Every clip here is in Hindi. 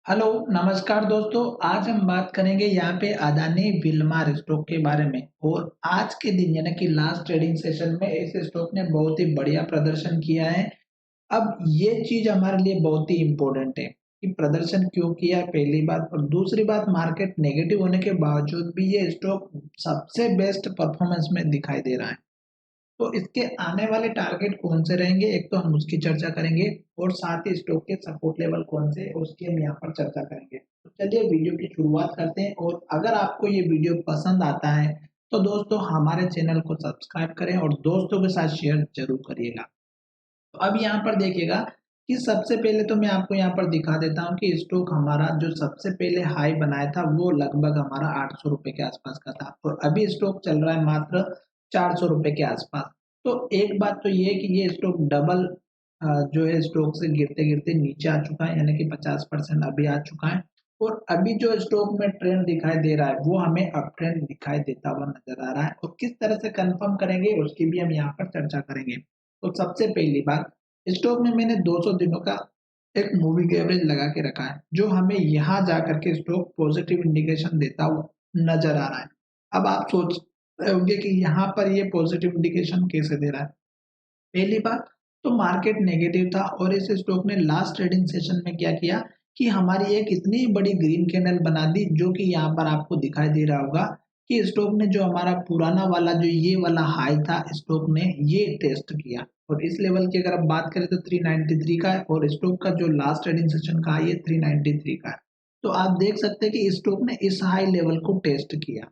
हेलो, नमस्कार दोस्तों। आज हम बात करेंगे यहाँ पे अदानी विल्मार स्टॉक के बारे में। और आज के दिन यानी कि लास्ट ट्रेडिंग सेशन में इस स्टॉक ने बहुत ही बढ़िया प्रदर्शन किया है। अब ये चीज हमारे लिए बहुत ही इम्पोर्टेंट है कि प्रदर्शन क्यों किया, पहली बात। और दूसरी बात, मार्केट नेगेटिव होने के बावजूद भी ये स्टॉक सबसे बेस्ट परफॉर्मेंस में दिखाई दे रहा है। तो इसके आने वाले टारगेट कौन से रहेंगे, एक तो हम उसकी चर्चा करेंगे। और साथ ही स्टॉक के सपोर्ट लेवल कौन से हैं, उसकी हम यहाँ पर चर्चा करेंगे। तो चलिए वीडियो की शुरुआत करते हैं। और अगर आपको ये वीडियो पसंद आता है तो दोस्तों हमारे चैनल को सब्सक्राइब करें और दोस्तों के साथ शेयर जरूर करिएगा। तो अब यहाँ पर देखिएगा कि सबसे पहले तो मैं आपको यहाँ पर दिखा देता हूँ कि स्टॉक हमारा जो सबसे पहले हाई बनाया था वो लगभग हमारा 800 रुपए के आसपास का था। और अभी स्टॉक चल रहा है मात्र 400 रुपए के आसपास। तो एक बात तो ये है कि ये स्टॉक डबल जो है स्टॉक से गिरते गिरते नीचे आ चुका है, यानी कि 50% अभी आ चुका है। और अभी जो स्टॉक में ट्रेंड दिखाई दे रहा है वो हमें अप ट्रेंड दिखाई देता हुआ नजर आ रहा है। और किस तरह से कंफर्म करेंगे उसकी भी हम यहाँ पर चर्चा करेंगे। तो सबसे पहली बात, स्टॉक में मैंने 200 दिनों का एक मूविंग एवरेज लगा के रखा है, जो हमें यहाँ जा करके स्टॉक पॉजिटिव इंडिकेशन देता हुआ नजर आ रहा है। अब आप सोच रहे होंगे कि यहाँ पर ये पॉजिटिव इंडिकेशन कैसे दे रहा है। पहली बात तो मार्केट नेगेटिव था और इस स्टॉक ने लास्ट ट्रेडिंग सेशन में क्या किया कि हमारी एक इतनी बड़ी ग्रीन कैंडल बना दी, जो कि यहाँ पर आपको दिखाई दे रहा होगा कि स्टॉक ने जो हमारा पुराना वाला जो ये वाला हाई था स्टॉक ने ये टेस्ट किया। और इस लेवल की अगर आप बात करें तो 393 का है और स्टॉक का जो लास्ट ट्रेडिंग सेशन का हाई है 393 का है। तो आप देख सकते हैं कि स्टॉक ने इस हाई लेवल को टेस्ट किया।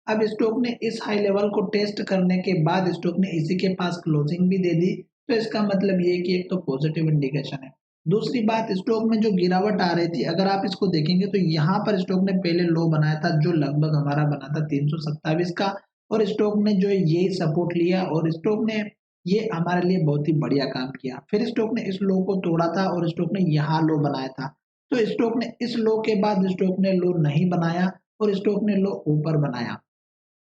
अब स्टॉक ने इस हाई लेवल को टेस्ट करने के बाद स्टॉक ने इसी के पास क्लोजिंग भी दे दी। तो इसका मतलब ये है कि एक तो पॉजिटिव इंडिकेशन है। दूसरी बात, स्टॉक में जो गिरावट आ रही थी अगर आप इसको देखेंगे तो यहाँ पर स्टॉक ने पहले लो बनाया था जो लगभग हमारा बना था 327 का। और स्टॉक ने जो है ये सपोर्ट लिया और स्टॉक ने ये हमारे लिए बहुत ही बढ़िया काम किया। फिर स्टॉक ने इस लो को तोड़ा था और स्टॉक ने यहाँ लो बनाया था। तो स्टॉक ने इस लो के बाद स्टॉक ने लो नहीं बनाया और स्टॉक ने लो ऊपर बनाया।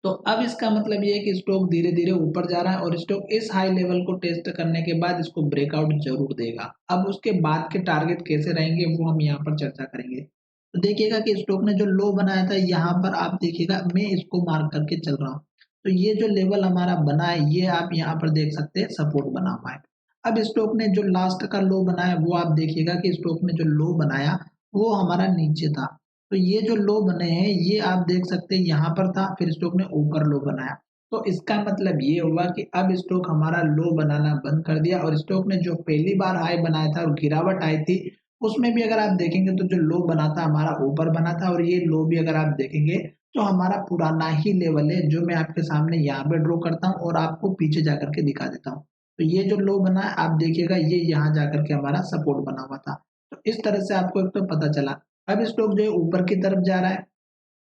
तो अब इसका मतलब ये है कि स्टॉक धीरे-धीरे ऊपर जा रहा है और स्टॉक इस हाई लेवल को टेस्ट करने के बाद इसको ब्रेकआउट ज़रूर देगा। अब उसके बाद के टारगेट कैसे रहेंगे वो हम यहाँ पर चर्चा करेंगे। तो देखिएगा कि स्टॉक ने जो लो बनाया था यहाँ पर आप देखिएगा, मैं इसको मार्क करके चल रहा हूँ। तो ये जो लेवल हमारा बना है ये आप यहाँ पर देख सकते हैं सपोर्ट बना हुआ है। अब स्टॉक ने जो लास्ट का लो बनाया वो आप देखिएगा कि स्टॉक ने जो लो बनाया वो हमारा नीचे था। तो ये जो लो बने हैं ये आप देख सकते हैं यहाँ पर था, फिर स्टॉक ने ऊपर लो बनाया। तो इसका मतलब ये हुआ कि अब स्टॉक हमारा लो बनाना बंद कर दिया और स्टॉक ने जो पहली बार हाई बनाया था और गिरावट आई थी उसमें भी अगर आप देखेंगे तो जो लो बना था हमारा ऊपर बना था। और ये लो भी अगर आप देखेंगे तो हमारा पुराना ही लेवल है, जो मैं आपके सामने यहाँ पे ड्रॉ करता हूँ और आपको पीछे जाकर के दिखा देता हूँ। तो ये जो लो बना है आप देखिएगा ये यहाँ जाकर के हमारा सपोर्ट बना हुआ था। तो इस तरह से आपको एक तो पता चला। अब स्टॉक जो है ऊपर की तरफ जा रहा है।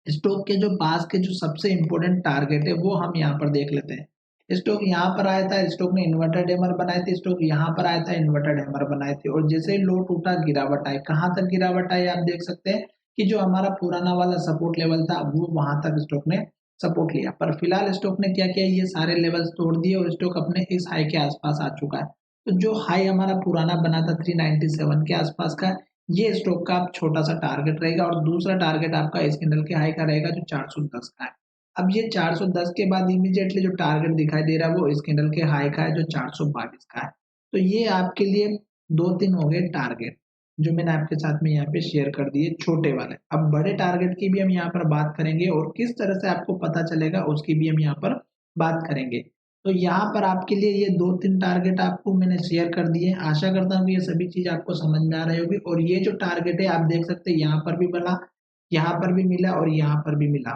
स्टॉक के जो पास के जो सबसे इम्पोर्टेंट टारगेट है वो हम यहाँ पर देख लेते हैं। स्टॉक यहाँ पर आया था, स्टॉक ने इन्वर्टेड हैमर बनाए थे, स्टॉक यहाँ पर आया था इन्वर्टेड हैमर बनाए थे और जैसे ही लो टूटा गिरावट आई। कहाँ तक गिरावट आई आप देख सकते हैं कि जो हमारा पुराना वाला सपोर्ट लेवल था वो वहां तक स्टॉक ने सपोर्ट लिया। पर फिलहाल स्टॉक ने क्या किया, ये सारे लेवल्स तोड़ दिए और स्टॉक अपने इस हाई के आसपास आ चुका है। तो जो हाई हमारा पुराना बना था 397 के आसपास का, ये स्टॉक का आप छोटा सा टारगेट रहेगा। और दूसरा टारगेट आपका इस कैंडल के हाई का रहेगा जो 410 का है। अब ये 410 के बाद इमीडिएटली जो टारगेट दिखाई दे रहा है वो इस कैंडल के हाई का है जो 422 का है। तो ये आपके लिए दो तीन हो गए टारगेट जो मैंने आपके साथ में यहाँ पे शेयर कर दिए छोटे वाले। अब बड़े टारगेट की भी हम यहाँ पर बात करेंगे और किस तरह से आपको पता चलेगा उसकी भी हम यहाँ पर बात करेंगे। तो यहाँ पर आपके लिए ये 2-3 टारगेट आपको मैंने शेयर कर दिए। आशा करता हूँ कि ये सभी चीज़ आपको समझ में आ रही होगी। और ये जो टारगेट है आप देख सकते हैं यहाँ पर भी बना, यहाँ पर भी मिला और यहाँ पर भी मिला।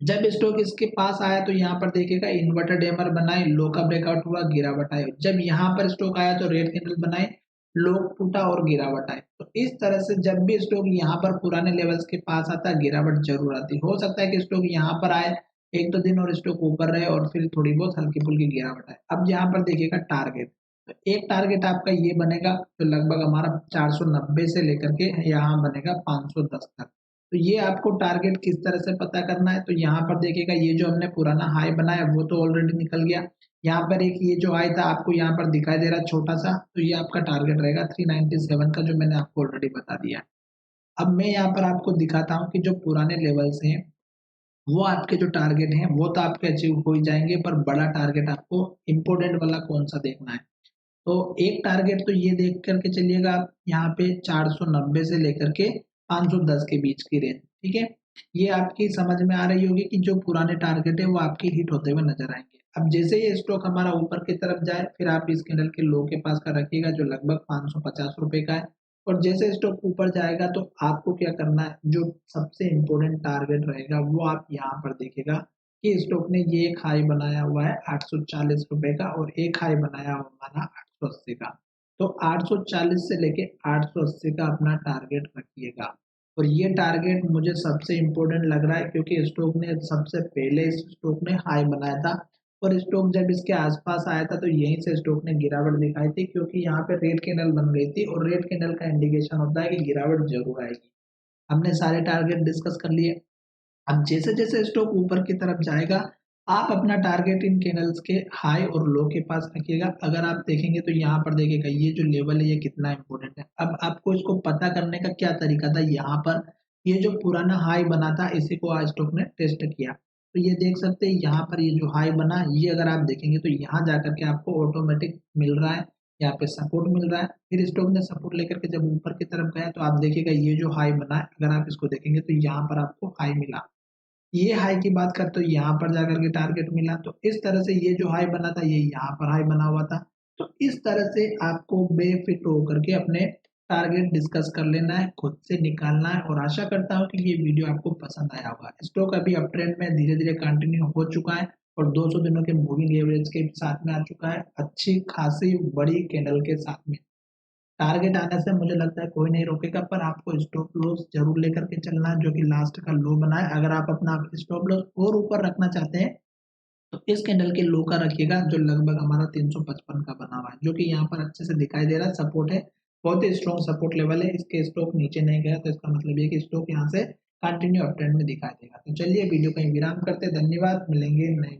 जब स्टॉक इसके पास आया तो यहाँ पर देखिएगा इन्वर्टेड हैमर बनाए, लो का ब्रेकआउट हुआ, गिरावट आई। जब यहाँ पर स्टॉक आया तो रेड कैंडल बनाए, लो टूटा और गिरावट आई। तो इस तरह से जब भी स्टॉक यहाँ पर पुराने लेवल्स के पास आता है गिरावट जरूर आती। हो सकता है कि स्टॉक यहाँ पर आए एक दो दिन और स्टॉक ऊपर रहे और फिर थोड़ी बहुत हल्की फुल्की गिरावट आए। अब यहाँ पर देखिएगा टारगेट, तो एक टारगेट आपका ये बनेगा तो लगभग हमारा 490 से लेकर के यहाँ बनेगा 510 तक। तो ये आपको टारगेट किस तरह से पता करना है, तो यहाँ पर देखिएगा ये जो हमने पुराना हाई बनाया वो तो ऑलरेडी निकल गया। यहाँ पर एक ये जो हाई था आपको यहाँ पर दिखाई दे रहा है छोटा सा, तो ये आपका टारगेट रहेगा 397 का जो मैंने आपको ऑलरेडी बता दिया। अब मैं यहाँ पर आपको दिखाता हूँ कि जो पुराने लेवल्स हैं वो आपके जो टारगेट हैं वो तो आपके अचीव हो ही जाएंगे, पर बड़ा टारगेट आपको इम्पोर्टेंट वाला कौन सा देखना है। तो एक टारगेट तो ये देख करके चलिएगा आप यहाँ पे 490 से लेकर के 510 के बीच की रेंज, ठीक है। ये आपकी समझ में आ रही होगी कि जो पुराने टारगेट है वो आपके हिट होते हुए नजर आएंगे। अब जैसे ये स्टॉक हमारा ऊपर की तरफ जाए फिर आप इस कैंडल के लो के पास का रखिएगा जो लगभग 550 रुपए का है। और जैसे स्टॉक ऊपर जाएगा तो आपको क्या करना है, जो सबसे इम्पोर्टेंट टारगेट रहेगा वो आप यहाँ पर देखिएगा कि स्टॉक ने ये एक हाई बनाया हुआ है 840 रुपए का और एक हाई बनाया हुआ है 880 का। तो 840 से लेके 880 का अपना टारगेट रखिएगा। और ये टारगेट मुझे सबसे इम्पोर्टेंट लग रहा है क्योंकि स्टॉक ने सबसे पहले इस स्टॉक ने हाई बनाया था और स्टॉक जब इसके आसपास आया था तो यहीं से स्टॉक ने गिरावट दिखाई थी, क्योंकि यहाँ पे रेड कैंडल बन गई थी और रेड कैंडल का इंडिकेशन होता है कि गिरावट जरूर आएगी। हमने सारे टारगेट डिस्कस कर लिए। अब जैसे-जैसे स्टॉक ऊपर की तरफ जाएगा, आप अपना टारगेट इन कैंडल्स के हाई और लो के पास रखिएगा। अगर आप देखेंगे तो यहाँ पर देखिएगा ये जो लेवल है ये कितना इम्पोर्टेंट है। अब आपको इसको पता करने का क्या तरीका था, यहाँ पर ये जो पुराना हाई बना था इसी को आज स्टॉक ने टेस्ट किया। तो ये देख सकते हैं यहाँ पर ये जो हाई बना ये अगर आप देखेंगे तो यहाँ जाकर के आपको ऑटोमेटिक मिल रहा है, यहाँ पे सपोर्ट मिल रहा है। फिर स्टॉक ने सपोर्ट लेकर के जब ऊपर की तरफ गया तो आप देखिएगा ये जो हाई बना है अगर आप इसको देखेंगे तो यहाँ पर आपको हाई मिला। ये हाई की बात करते हो यहाँ पर जाकर के टारगेट मिला, तो इस तरह से ये जो हाई बना था ये यहाँ पर हाई बना हुआ था। तो इस तरह से आपको बेफिक्र होकर के अपने टारगेट डिस्कस कर लेना है, खुद से निकालना है। और आशा करता हूँ कि ये वीडियो आपको पसंद आया होगा। स्टॉक अभी अप ट्रेंड में धीरे धीरे कंटिन्यू हो चुका है और 200 दिनों के मूविंग एवरेज के साथ में आ चुका है, अच्छी खासी बड़ी कैंडल के साथ में। टारगेट आने से मुझे लगता है कोई नहीं रोकेगा, पर आपको स्टॉप लॉस जरूर लेकर के चलना है जो कि लास्ट का लो बना है। अगर आप अपना स्टॉप लॉस और ऊपर रखना चाहते हैं तो इस कैंडल के लो का रखिएगा जो लगभग हमारा 355 का बना हुआ है, जो कि यहाँ पर अच्छे से दिखाई दे रहा है, सपोर्ट है, बहुत ही स्ट्रॉन्ग सपोर्ट लेवल है। इसके स्टॉक नीचे नहीं गया तो इसका मतलब ये कि स्टॉक यहाँ से कंटिन्यू अप ट्रेंड में दिखाई देगा। तो चलिए वीडियो कहीं विराम करते, धन्यवाद, मिलेंगे नए